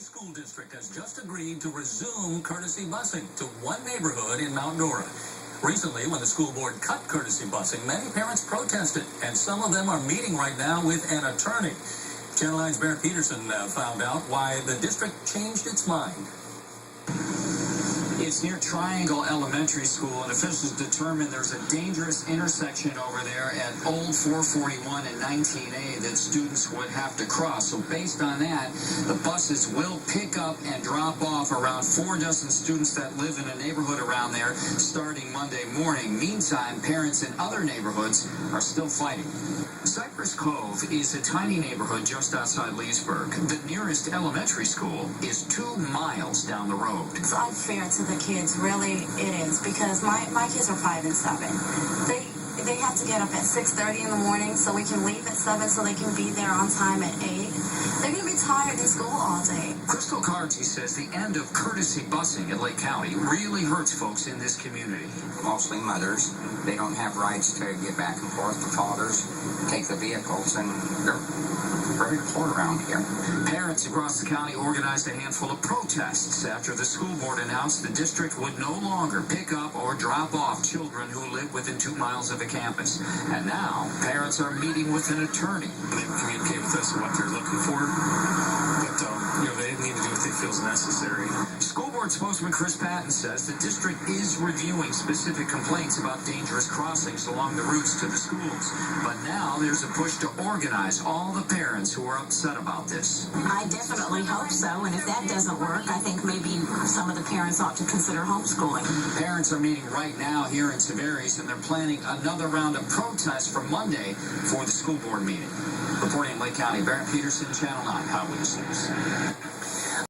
County School District has just agreed to resume courtesy busing to one neighborhood in Mount Dora. Recently, when the school board cut courtesy busing, many parents protested, and some of them are meeting right now with an attorney. Channel 9's Barrett Peterson found out why the district changed its mind. It's near Triangle Elementary School, and officials determined there's a dangerous intersection over there at Old 441 and 19A that students would have to cross. So based on that, the buses will pick up and drop off around 4 dozen students that live in a neighborhood around there starting Monday morning. Meantime, parents in other neighborhoods are still fighting. Cypress Cove is a tiny neighborhood just outside Leesburg. The nearest elementary school is 2 miles down the road. It's unfair to the kids, really it is, because my kids are 5 and 7. They have to get up at 6:30 in the morning so we can leave at 7 so they can be there on time at 8. They're going to be tired in school all day. Crystal Carty says the end of courtesy busing at Lake County really hurts folks in this community. Mostly mothers. They don't have rights to get back and forth. The fathers take the vehicles, and they're very poor around here. Parents across the county organized a handful of protests after the school board announced the district would no longer pick up or drop off children who live within 2 miles of the campus. And now, parents are meeting with an attorney. They communicate with us what they're looking for, but they need to do what they feel is necessary. School board spokesman Chris Patton says the district is reviewing specific complaints about dangerous crossings along the routes to the schools. But now there's a push to organize all the parents who are upset about this. I definitely hope so, and if that doesn't work, I think maybe some of the parents ought to consider homeschooling. Parents are meeting right now here in Tavares, and they're planning another round of protests for Monday for the school board meeting. Reporting in Lake County, Barrett Peterson, Channel 9 Eyewitness News.